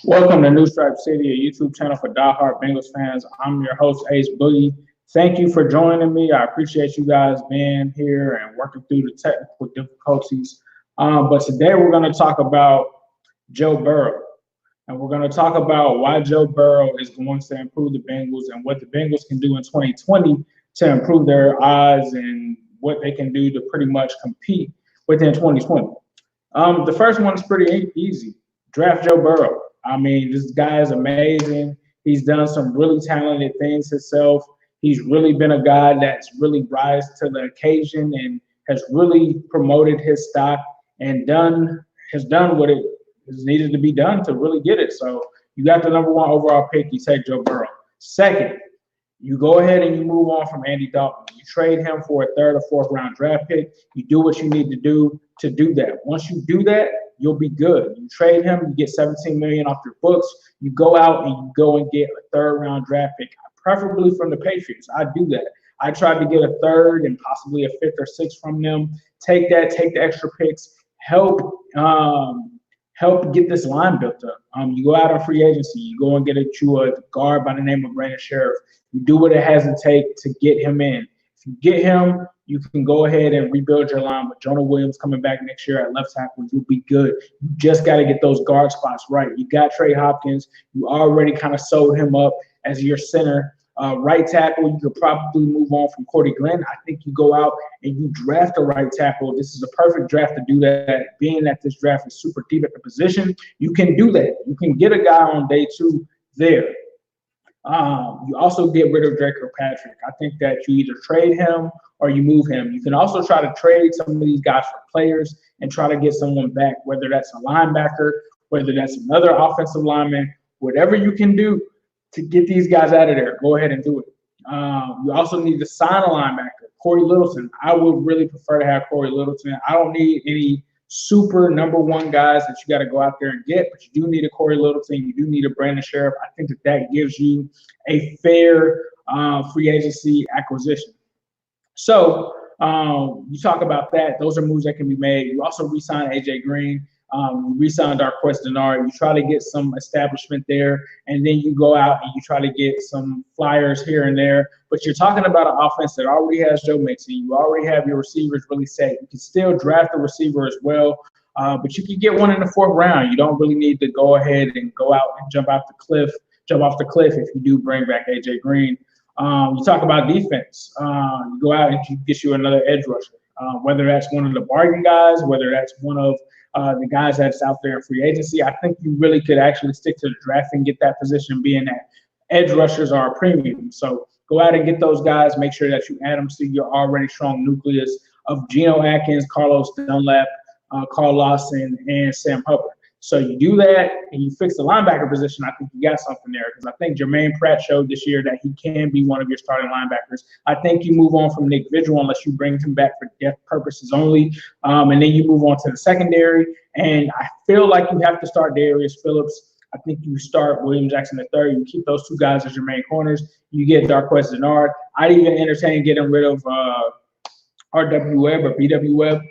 Welcome to New Stripe City, a YouTube channel for diehard Bengals fans. I'm your host, Ace Boogie. Thank you for joining me. I appreciate you guys being here and working through the technical difficulties. But today we're going to talk about Joe Burrow. And we're going to talk about why Joe Burrow is going to improve the Bengals and what the Bengals can do in 2020 to improve their odds and what they can do to pretty much compete within 2020. The first one is pretty easy. Draft Joe Burrow. I mean, this guy is amazing. He's done some really talented things himself. He's really been a guy that's really rise to the occasion and has really promoted his stock and has done what it is needed to be done to really get it. So you got the number one overall pick. You take Joe Burrow. Second, you go ahead and you move on from Andy Dalton. You trade him for a third or fourth round draft pick. You do what you need to do that. Once you do that, you'll be good. You trade him, you get $17 million off your books. You go out and you go and get a third round draft pick, preferably from the Patriots. I do that. I tried to get a third and possibly a fifth or sixth from them. Take that, take the extra picks, help get this line built up. You go out on free agency, you go and get you a guard by the name of Brandon Sheriff. You do what it has to take to get him in. If you get him, you can go ahead and rebuild your line with Jonah Williams coming back next year at left tackle. You'll be good. You just got to get those guard spots right. You got Trey Hopkins. You already kind of sold him up as your center. Right tackle, you could probably move on from Cordy Glenn. I think you go out and you draft a right tackle. This is a perfect draft to do that. Being that this draft is super deep at the position, you can do that. You can get a guy on day two there. You also get rid of Drake Kirkpatrick. I think that you either trade him or you move him. You can also try to trade some of these guys for players and try to get someone back, whether that's a linebacker, whether that's another offensive lineman, whatever you can do to get these guys out of there. Go ahead and do it. You also need to sign a linebacker. Corey Littleton. I would really prefer to have Corey Littleton. I don't need any super number one guys that you got to go out there and get, but you do need a Corey Littleton. You do need a Brandon Sheriff. I think that gives you a fair free agency acquisition. So you talk about that. Those are moves that can be made. You also re-sign A.J. Green. You re-sign Darqueze Dennard. You try to get some establishment there, and then you go out and you try to get some flyers here and there. But you're talking about an offense that already has Joe Mixon. You already have your receivers really set. You can still draft a receiver as well, but you can get one in the fourth round. You don't really need to go ahead and go out and jump off the cliff if you do bring back A.J. Green. You talk about defense. You go out and you get you another edge rusher, whether that's one of the bargain guys, whether that's one of the guys that's out there in free agency. I think you really could actually stick to the draft and get that position, being that edge rushers are a premium. So go out and get those guys. Make sure that you add them to your already strong nucleus of Geno Atkins, Carlos Dunlap, Carl Lawson, and Sam Hubbard. So you do that and you fix the linebacker position. I think you got something there, because I think Jermaine Pratt showed this year that he can be one of your starting linebackers. I think you move on from Nick Vigil unless you bring him back for depth purposes only, and then you move on to the secondary. And I feel like you have to start Darius Phillips. I think you start William Jackson III. You keep those two guys as your main corners. You get Darqueze Dennard. I'd even entertain getting rid of R.W. Webb or B.W. Webb.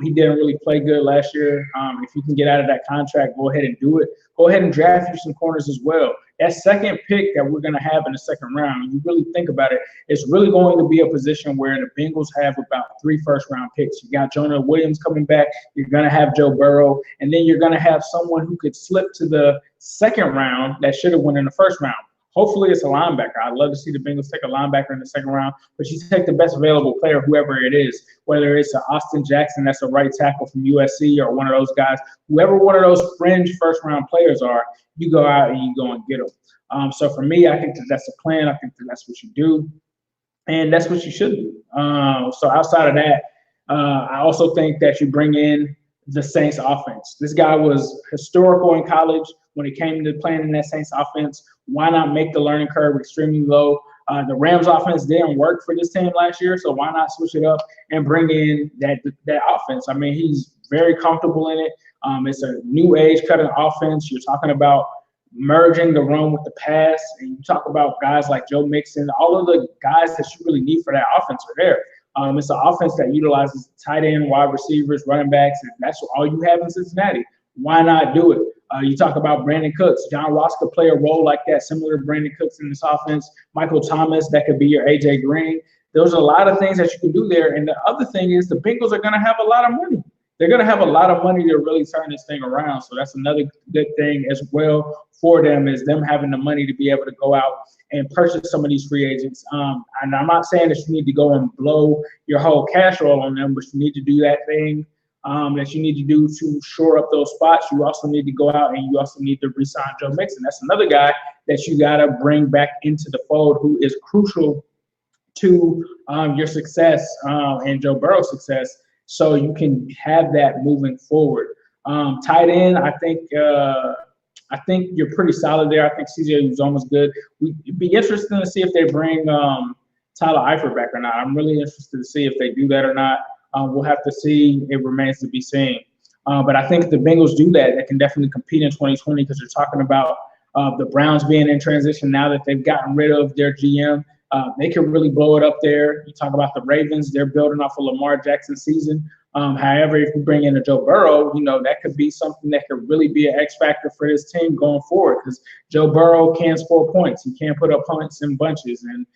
He didn't really play good last year. If you can get out of that contract, go ahead and do it. Go ahead and draft you some corners as well. That second pick that we're going to have in the second round, you really think about it, it's really going to be a position where the Bengals have about 3 first-round picks. You got Jonah Williams coming back. You're going to have Joe Burrow. And then you're going to have someone who could slip to the second round that should have went in the first round. Hopefully it's a linebacker. I'd love to see the Bengals take a linebacker in the second round, but you take the best available player, whoever it is, whether it's an Austin Jackson that's a right tackle from USC or one of those guys, whoever one of those fringe first-round players are, you go out and you go and get them. So for me, I think that's the plan. I think that's what you do, and that's what you should do. So outside of that, I also think that you bring in the Saints offense. This guy was historical in college when it came to playing in that Saints offense. Why not make the learning curve extremely low? The Rams offense didn't work for this team last year, so why not switch it up and bring in that offense? I mean, he's very comfortable in it. It's a new age cutting offense. You're talking about merging the run with the pass, and you talk about guys like Joe Mixon. All of the guys that you really need for that offense are there. It's an offense that utilizes tight end, wide receivers, running backs, and that's all you have in Cincinnati. Why not do it? You talk about Brandon Cooks. John Ross could play a role like that, similar to Brandon Cooks in this offense. Michael Thomas, that could be your A.J. Green. There's a lot of things that you can do there. And the other thing is the Bengals are going to have a lot of money. They're going to have a lot of money to really turn this thing around. So that's another good thing as well for them, is them having the money to be able to go out and purchase some of these free agents. And I'm not saying that you need to go and blow your whole cash roll on them, but you need to do that thing that you need to do to shore up those spots. You also need to go out and you also need to re-sign Joe Mixon. That's another guy that you got to bring back into the fold, who is crucial to your success and Joe Burrow's success, so you can have that moving forward. Tight end, I think you're pretty solid there. I think CJ was almost good. It'd be interesting to see if they bring Tyler Eifert back or not. I'm really interested to see if they do that or not. We'll have to see. It remains to be seen. But I think if the Bengals do that, they can definitely compete in 2020, because you're talking about the Browns being in transition now that they've gotten rid of their GM. They can really blow it up there. You talk about the Ravens, they're building off of Lamar Jackson's season. However, if you bring in a Joe Burrow, that could be something that could really be an X factor for this team going forward, because Joe Burrow can score points. He can put up points in bunches. And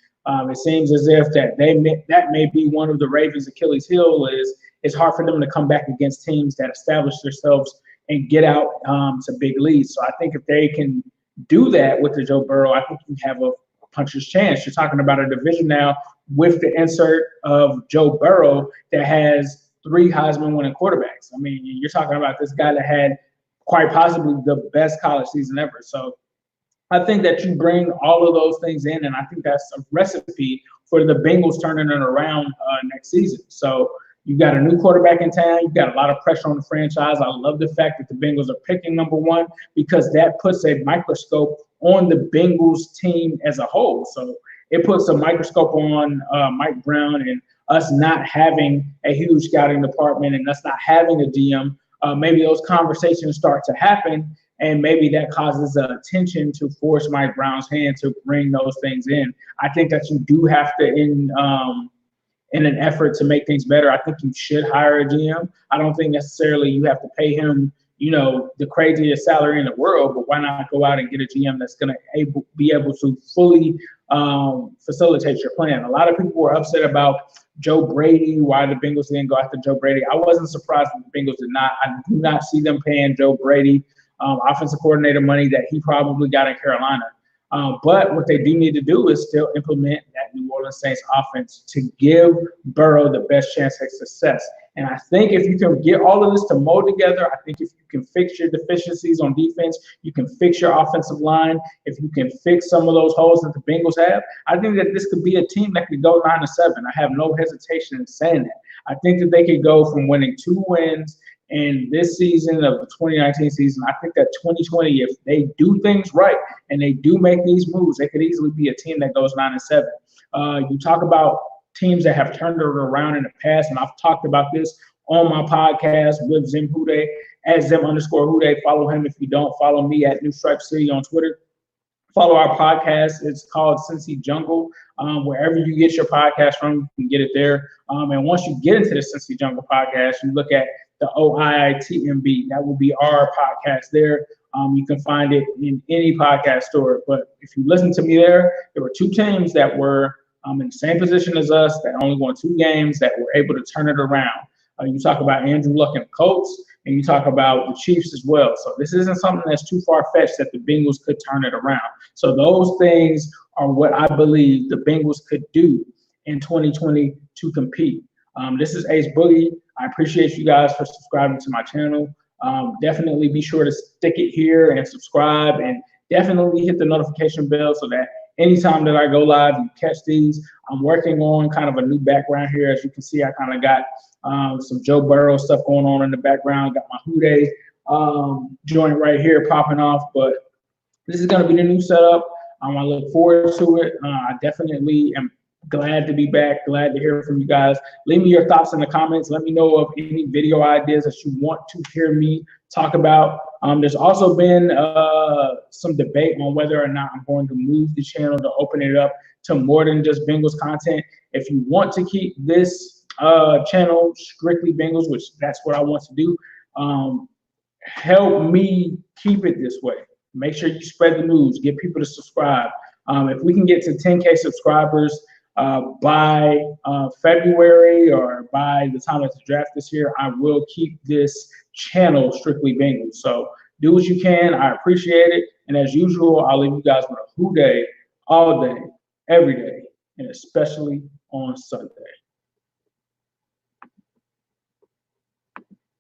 it seems as if that may be one of the Ravens' Achilles heel, is it's hard for them to come back against teams that establish themselves and get out to big leads. So I think if they can do that with the Joe Burrow, I think you have a puncher's chance. You're talking about a division now with the insert of Joe Burrow that has 3 Heisman winning quarterbacks. I mean, you're talking about this guy that had quite possibly the best college season ever. So I think that you bring all of those things in, and I think that's a recipe for the Bengals turning it around next season. So you got a new quarterback in town. You've got a lot of pressure on the franchise. I love the fact that the Bengals are picking number 1, because that puts a microscope on the Bengals team as a whole. So it puts a microscope on Mike Brown and us not having a huge scouting department and us not having a GM. Maybe those conversations start to happen, and maybe that causes attention to force Mike Brown's hand to bring those things in. I think that you do have to, in an effort to make things better, I think you should hire a GM. I don't think necessarily you have to pay him, the craziest salary in the world, but why not go out and get a GM that's going to be able to fully facilitate your plan? A lot of people were upset about Joe Brady, why the Bengals didn't go after Joe Brady. I wasn't surprised that the Bengals did not. I do not see them paying Joe Brady offensive coordinator money that he probably got in Carolina. But what they do need to do is still implement that New Orleans Saints offense to give Burrow the best chance at success. And I think if you can get all of this to mold together, I think if you can fix your deficiencies on defense, you can fix your offensive line, if you can fix some of those holes that the Bengals have, I think that this could be a team that could go 9-7. I have no hesitation in saying that. I think that they could go from winning 2 wins in this season of the 2019 season. I think that 2020, if they do things right and they do make these moves, they could easily be a team that goes 9-7. You talk about teams that have turned it around in the past, and I've talked about this on my podcast with Zim Hude at Zim_Hude. Follow him if you don't. Follow me at New Stripe City on Twitter. Follow our podcast. It's called Cincy Jungle. Wherever you get your podcast from, you can get it there. And once you get into the Cincy Jungle podcast, you look at the OIITMB. That will be our podcast there. You can find it in any podcast store. But if you listen to me there were 2 teams that were in the same position as us, that only won 2 games, that were able to turn it around. You talk about Andrew Luck and the Colts, and you talk about the Chiefs as well. So this isn't something that's too far-fetched that the Bengals could turn it around. So those things are what I believe the Bengals could do in 2020 to compete. This is Ace Boogie. I appreciate you guys for subscribing to my channel. Definitely be sure to stick it here and subscribe, and definitely hit the notification bell so that anytime that I go live, you catch these. I'm working on kind of a new background here. As you can see, I kind of got some Joe Burrow stuff going on in the background. Got my Hude joint right here popping off. But this is going to be the new setup. I look forward to it. I definitely am glad to be back. Glad to hear from you guys. Leave me your thoughts in the comments. Let me know of any video ideas that you want to hear me talk about. There's also been some debate on whether or not I'm going to move the channel to open it up to more than just Bengals content. If you want to keep this channel strictly Bengals, which that's what I want to do, help me keep it this way. Make sure you spread the news, get people to subscribe. If we can get to 10K subscribers by February or by the time of the draft this year, I will keep this channel strictly Bengals. So do what you can. I appreciate it. And as usual, I'll leave you guys with a who day all day, every day, and especially on Sunday.